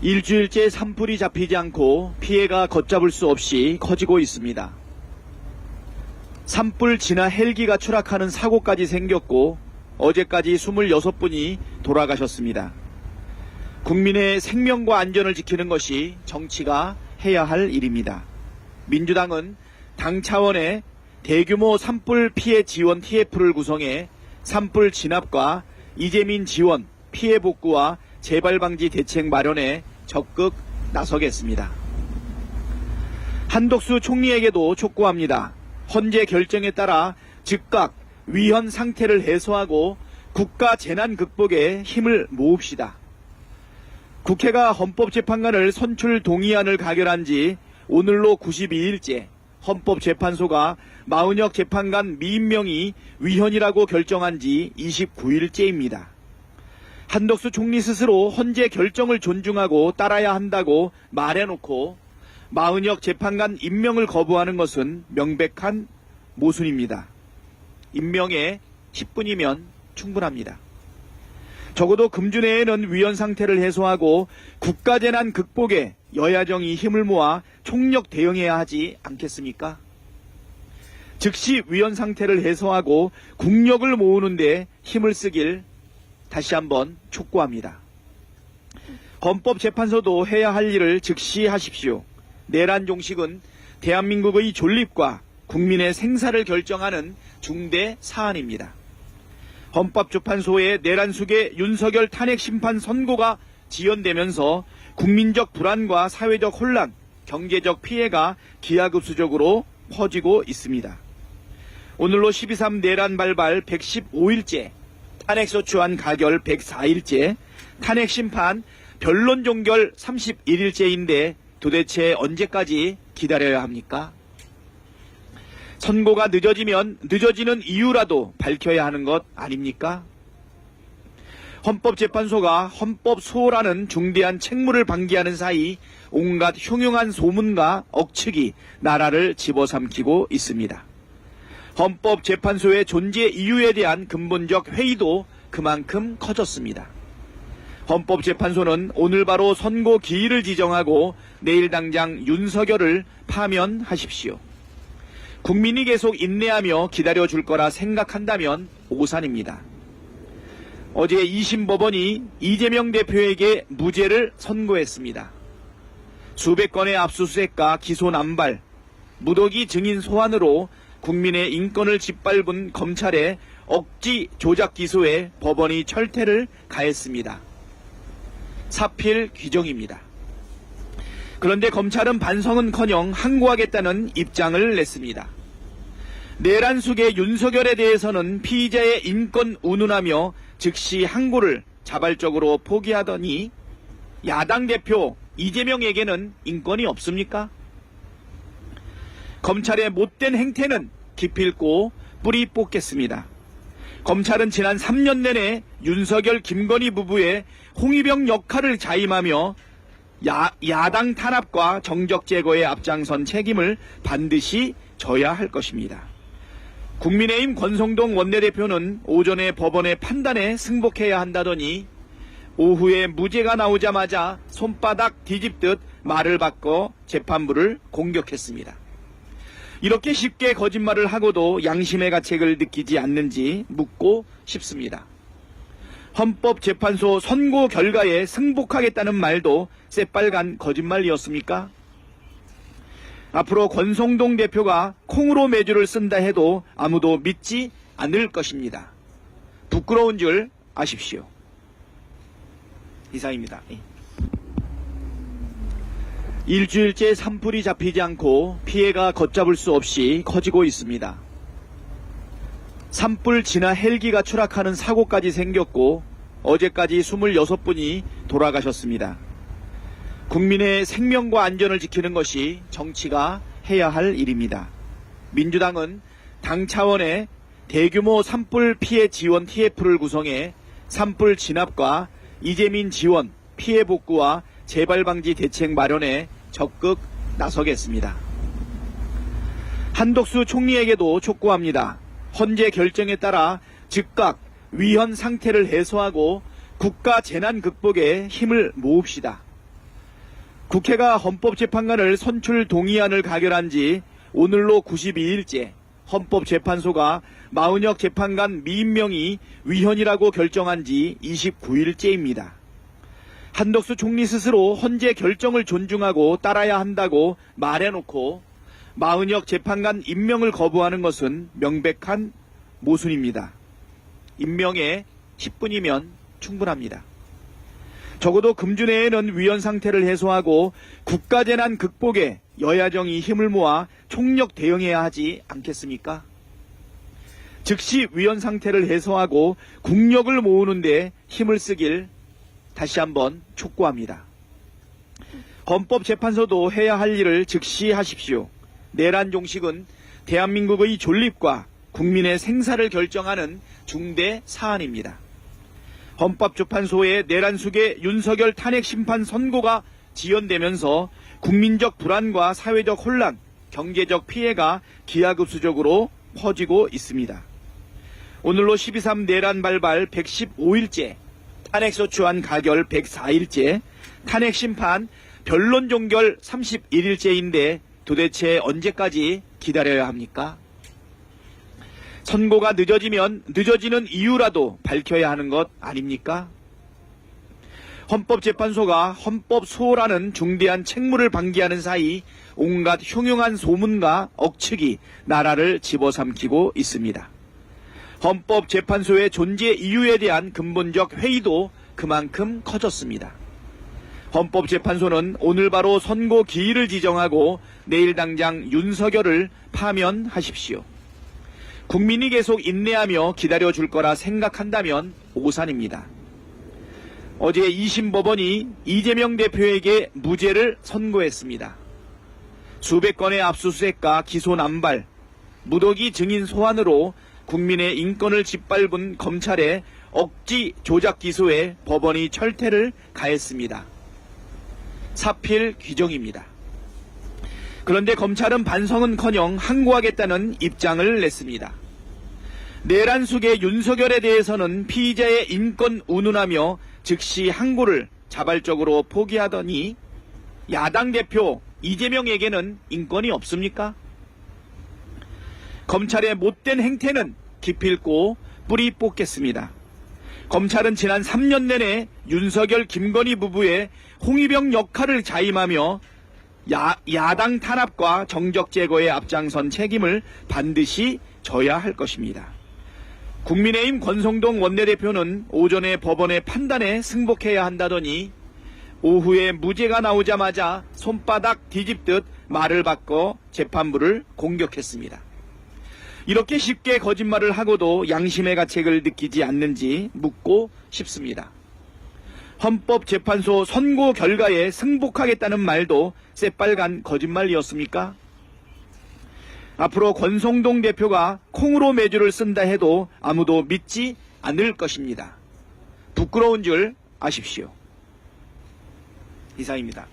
일주일째 산불이 잡히지 않고 피해가 걷잡을 수 없이 커지고 있습니다. 산불 진화 헬기가 추락하는 사고까지 생겼고 어제까지 26분이 돌아가셨습니다. 국민의 생명과 안전을 지키는 것이 정치가 해야 할 일입니다. 민주당은 당 차원의 대규모 산불 피해 지원 TF를 구성해 산불 진압과 이재민 지원, 피해 복구와 재발 방지 대책 마련에 적극 나서겠습니다. 한덕수 총리에게도 촉구합니다. 헌재 결정에 따라 즉각 위헌 상태를 해소하고 국가 재난 극복에 힘을 모읍시다. 국회가 헌법재판관을 선출 동의안을 가결한 지 오늘로 92일째, 헌법재판소가 마은혁 재판관 미임명이 위헌이라고 결정한 지 29일째입니다. 한덕수 총리 스스로 헌재 결정을 존중하고 따라야 한다고 말해놓고 마은혁 재판관 임명을 거부하는 것은 명백한 모순입니다. 임명에 10분이면 충분합니다. 적어도 금주내에는 위헌 상태를 해소하고 국가재난 극복에 여야정이 힘을 모아 총력 대응해야 하지 않겠습니까? 즉시 위헌 상태를 해소하고 국력을 모으는 데 힘을 쓰길 다시 한번 촉구합니다. 헌법재판소도 해야 할 일을 즉시 하십시오. 내란 종식은 대한민국의 존립과 국민의 생사를 결정하는 중대 사안입니다. 헌법재판소의 내란 수계 윤석열 탄핵 심판 선고가 지연되면서 국민적 불안과 사회적 혼란, 경제적 피해가 기하급수적으로 퍼지고 있습니다. 오늘로 12.3 내란 발발 115일째, 탄핵소추안 가결 104일째, 탄핵 심판 변론 종결 31일째인데 도대체 언제까지 기다려야 합니까? 선고가 늦어지면 늦어지는 이유라도 밝혀야 하는 것 아닙니까? 헌법재판소가 헌법소호라는 중대한 책무를 방기하는 사이 온갖 흉흉한 소문과 억측이 나라를 집어삼키고 있습니다. 헌법재판소의 존재 이유에 대한 근본적 회의도 그만큼 커졌습니다. 헌법재판소는 오늘 바로 선고 기일을 지정하고 내일 당장 윤석열을 파면하십시오. 국민이 계속 인내하며 기다려줄 거라 생각한다면 오산입니다. 어제 2심 법원이 이재명 대표에게 무죄를 선고했습니다. 수백 건의 압수수색과 기소 남발, 무더기 증인 소환으로 국민의 인권을 짓밟은 검찰의 억지 조작 기소에 법원이 철퇴를 가했습니다. 사필 규정입니다. 그런데 검찰은 반성은커녕 항고하겠다는 입장을 냈습니다. 내란 수계 윤석열에 대해서는 피의자의 인권 운운하며 즉시 항고를 자발적으로 포기하더니 야당 대표 이재명에게는 인권이 없습니까? 검찰의 못된 행태는 기필코 뿌리 뽑겠습니다. 검찰은 지난 3년 내내 윤석열 김건희 부부의 홍위병 역할을 자임하며 야당 탄압과 정적 제거에 앞장선 책임을 반드시 져야 할 것입니다. 국민의힘 권성동 원내대표는 오전에 법원의 판단에 승복해야 한다더니 오후에 무죄가 나오자마자 손바닥 뒤집듯 말을 바꿔 재판부를 공격했습니다. 이렇게 쉽게 거짓말을 하고도 양심의 가책을 느끼지 않는지 묻고 싶습니다. 헌법재판소 선고 결과에 승복하겠다는 말도 새빨간 거짓말이었습니까? 앞으로 권성동 대표가 콩으로 매주를 쓴다 해도 아무도 믿지 않을 것입니다. 부끄러운 줄 아십시오. 이상입니다. 일주일째 산불이 잡히지 않고 피해가 걷잡을 수 없이 커지고 있습니다. 산불 진화 헬기가 추락하는 사고까지 생겼고 어제까지 26분이 돌아가셨습니다. 국민의 생명과 안전을 지키는 것이 정치가 해야 할 일입니다. 민주당은 당 차원의 대규모 산불 피해 지원 TF를 구성해 산불 진압과 이재민 지원, 피해 복구와 재발 방지 대책 마련에 적극 나서겠습니다. 한덕수 총리에게도 촉구합니다. 헌재 결정에 따라 즉각 위헌 상태를 해소하고 국가 재난 극복에 힘을 모읍시다. 국회가 헌법재판관을 선출 동의안을 가결한 지 오늘로 92일째, 헌법재판소가 마은혁 재판관 미임명이 위헌이라고 결정한 지 29일째입니다. 한덕수 총리 스스로 헌재 결정을 존중하고 따라야 한다고 말해놓고 마은혁 재판관 임명을 거부하는 것은 명백한 모순입니다. 임명에 10분이면 충분합니다. 적어도 금주내에는 위헌 상태를 해소하고 국가재난 극복에 여야정이 힘을 모아 총력 대응해야 하지 않겠습니까? 즉시 위헌 상태를 해소하고 국력을 모으는데 힘을 쓰길 다시 한번 촉구합니다. 헌법재판소도 해야 할 일을 즉시 하십시오. 내란 종식은 대한민국의 존립과 국민의 생사를 결정하는 중대 사안입니다. 헌법재판소의 내란 수계 윤석열 탄핵 심판 선고가 지연되면서 국민적 불안과 사회적 혼란, 경제적 피해가 기하급수적으로 퍼지고 있습니다. 오늘로 12.3 내란 발발 115일째, 탄핵소추안 가결 104일째, 탄핵 심판 변론 종결 31일째인데 도대체 언제까지 기다려야 합니까? 선고가 늦어지면 늦어지는 이유라도 밝혀야 하는 것 아닙니까? 헌법재판소가 헌법소호라는 중대한 책무를 방기하는 사이 온갖 흉흉한 소문과 억측이 나라를 집어삼키고 있습니다. 헌법재판소의 존재 이유에 대한 근본적 회의도 그만큼 커졌습니다. 헌법재판소는 오늘 바로 선고 기일을 지정하고 내일 당장 윤석열을 파면하십시오. 국민이 계속 인내하며 기다려줄 거라 생각한다면 오산입니다. 어제 2심 법원이 이재명 대표에게 무죄를 선고했습니다. 수백 건의 압수수색과 기소 남발, 무더기 증인 소환으로 국민의 인권을 짓밟은 검찰의 억지 조작 기소에 법원이 철퇴를 가했습니다. 사필 규정입니다. 그런데 검찰은 반성은커녕 항고하겠다는 입장을 냈습니다. 내란 속의 윤석열에 대해서는 피의자의 인권 운운하며 즉시 항고를 자발적으로 포기하더니 야당 대표 이재명에게는 인권이 없습니까? 검찰의 못된 행태는 기필코 뿌리 뽑겠습니다. 검찰은 지난 3년 내내 윤석열 김건희 부부의 홍위병 역할을 자임하며 야당 탄압과 정적 제거에 앞장선 책임을 반드시 져야 할 것입니다. 국민의힘 권성동 원내대표는 오전에 법원의 판단에 승복해야 한다더니 오후에 무죄가 나오자마자 손바닥 뒤집듯 말을 바꿔 재판부를 공격했습니다. 이렇게 쉽게 거짓말을 하고도 양심의 가책을 느끼지 않는지 묻고 싶습니다. 헌법재판소 선고 결과에 승복하겠다는 말도 새빨간 거짓말이었습니까? 앞으로 권성동 대표가 콩으로 매주를 쓴다 해도 아무도 믿지 않을 것입니다. 부끄러운 줄 아십시오. 이상입니다.